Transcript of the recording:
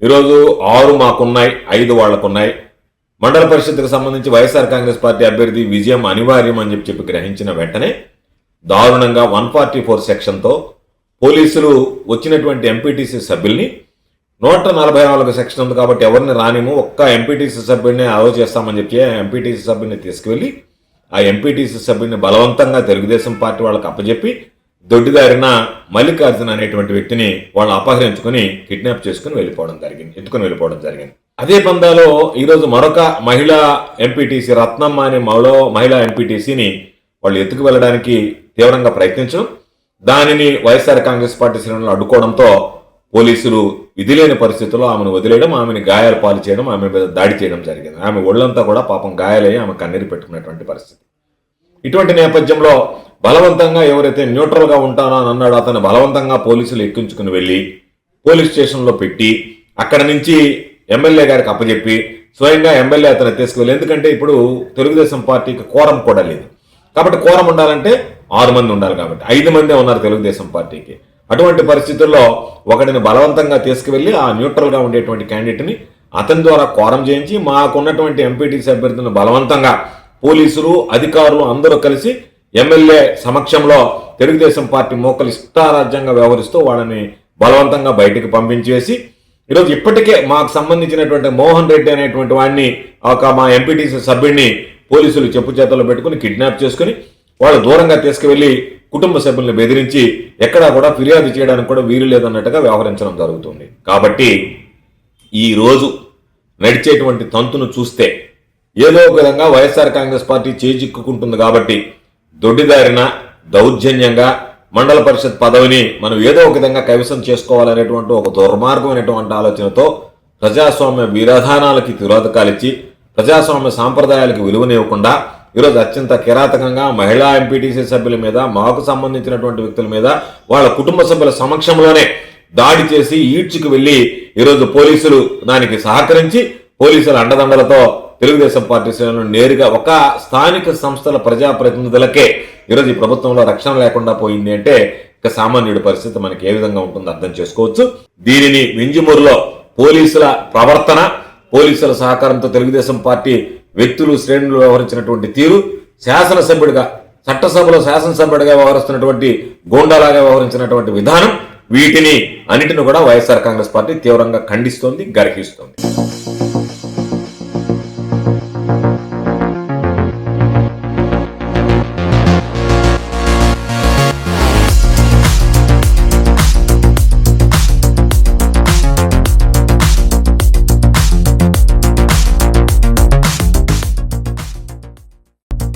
ఈరోజు 6 మాకున్నాయి, 5 వాళ్లకున్నాయి. మండల పరిషత్కు సంబంధించి వైఎస్ఆర్ కాంగ్రెస్ పార్టీ అభ్యర్థి విజయం అనివార్యం అని చెప్పి గ్రహించిన వెంటనే దారుణంగా 144 సెక్షన్తో పోలీసులు వచ్చినటువంటి ఎంపీటీసీ సభ్యుల్ని 144 సెక్షన్ ఉంది కాబట్టి ఎవరిని రానిము, ఒక్క ఎంపీటీసీ సభ్యుడిని అలౌ చేస్తామని చెప్పి ఎంపీటీసీ సభ్యుని తీసుకువెళ్ళి ఆ ఎంపీటీసీ సభ్యుని బలవంతంగా తెలుగుదేశం పార్టీ వాళ్ళకి అప్పచెప్పి దొడ్డిదారిన మల్లికార్జున అనేటువంటి వ్యక్తిని వాళ్ళు అపహరించుకుని కిడ్నాప్ చేసుకుని ఎత్తుకుని వెళ్ళిపోవడం జరిగింది. అదే పందాలో ఈరోజు మరొక మహిళా ఎంపీటీసీ రత్నమ్మ అనే మహిళా ఎంపీటీసీని వాళ్ళు ఎత్తుకు వెళ్ళడానికి తీవ్రంగా ప్రయత్నించడం, దానిని వైఎస్ఆర్ కాంగ్రెస్ పార్టీ శ్రేణులు అడ్డుకోవడంతో పోలీసులు విధి లేని పరిస్థితుల్లో ఆమెను వదిలేయడం, ఆమెను గాయాలు పాలు చేయడం, ఆమె మీద దాడి చేయడం జరిగింది. ఆమె ఒళ్ళంతా కూడా పాపం గాయాలయ్యి ఆమె కన్నీరు పెట్టుకున్నటువంటి పరిస్థితి. ఇటువంటి నేపథ్యంలో బలవంతంగా ఎవరైతే న్యూట్రల్గా ఉంటానో అని అన్నాడో అతను బలవంతంగా పోలీసులు ఎక్కించుకుని వెళ్ళి పోలీస్ స్టేషన్లో పెట్టి అక్కడ నుంచి ఎమ్మెల్యే గారికి అప్పచెప్పి స్వయంగా ఎమ్మెల్యే అతను తీసుకువెళ్ళి, ఎందుకంటే ఇప్పుడు తెలుగుదేశం పార్టీకి కోరం కూడా లేదు కాబట్టి కోరం ఉండాలంటే 6 మంది ఉండాలి కాబట్టి 5 మందే ఉన్నారు తెలుగుదేశం పార్టీకి. అటువంటి పరిస్థితుల్లో ఒకటిని బలవంతంగా తీసుకువెళ్ళి ఆ న్యూట్రల్గా ఉండేటువంటి క్యాండిడేట్ని అతని ద్వారా కోరం చేయించి మాకున్నటువంటి ఎంపీటీసీ అభ్యర్థులను బలవంతంగా పోలీసులు అధికారులు అందరూ కలిసి ఎమ్మెల్యే సమక్షంలో తెలుగుదేశం పార్టీ మోకలు ఇష్టారాజ్యంగా వ్యవహరిస్తూ వాళ్ళని బలవంతంగా బయటికి పంపించేసి ఈరోజు ఇప్పటికే మాకు సంబంధించినటువంటి మోహన్ రెడ్డి అనేటువంటి వాడిని మా ఎంపీటీసీ సభ్యుడిని పోలీసులు చెప్పు చేతల్లో పెట్టుకుని కిడ్నాప్ చేసుకుని వాళ్ళు దూరంగా తీసుకువెళ్ళి కుటుంబ సభ్యుల్ని బెదిరించి ఎక్కడా కూడా ఫిర్యాదు చేయడానికి కూడా వీలు లేదన్నట్టుగా వ్యవహరించడం జరుగుతుంది. కాబట్టి ఈ రోజు నడిచేటువంటి తంతును చూస్తే ఏదో ఒక విధంగా వైఎస్ఆర్ కాంగ్రెస్ పార్టీ చేజిక్కుంటుంది కాబట్టి దొడ్డిదారిన దౌర్జన్యంగా మండల పరిషత్ పదవిని మనం ఏదో ఒక విధంగా కైవసం చేసుకోవాలనేటువంటి ఒక దుర్మార్గమైనటువంటి ఆలోచనతో ప్రజాస్వామ్య విధానాలకి తిరోధకాలిచ్చి ప్రజాస్వామ్య సాంప్రదాయాలకు విలువనివ్వకుండా ఈరోజు అత్యంత కిరాతకంగా మహిళా ఎంపీటీసీ సభ్యుల మీద, మాకు సంబంధించినటువంటి వ్యక్తుల మీద వాళ్ళ కుటుంబ సభ్యుల సమక్షంలోనే దాడి చేసి ఈడ్చుకు వెళ్ళి ఈరోజు పోలీసులు దానికి సహకరించి పోలీసుల అండదండలతో తెలుగుదేశం పార్టీ శ్రేణులను నేరుగా ఒక స్థానిక సంస్థల ప్రజాప్రతినిధులకే ఈరోజు ఈ ప్రభుత్వంలో రక్షణ లేకుండా పోయింది అంటే ఇక సామాన్యుడి పరిస్థితి మనకి ఏ విధంగా ఉంటుందో అర్థం చేసుకోవచ్చు. దీనిని వింజమూరులో పోలీసుల ప్రవర్తన, పోలీసుల సహకారంతో తెలుగుదేశం పార్టీ వ్యక్తులు శ్రేణులు వ్యవహరించినటువంటి తీరు, శాసనసభ్యుడిగా చట్టసభలో శాసనసభ్యుడిగా వ్యవహరిస్తున్నటువంటి గోండాలాగా వ్యవహరించినటువంటి విధానం, వీటిని అన్నిటిని కూడా వైఎస్ఆర్ కాంగ్రెస్ పార్టీ తీవ్రంగా ఖండిస్తోంది, గర్హిస్తోంది.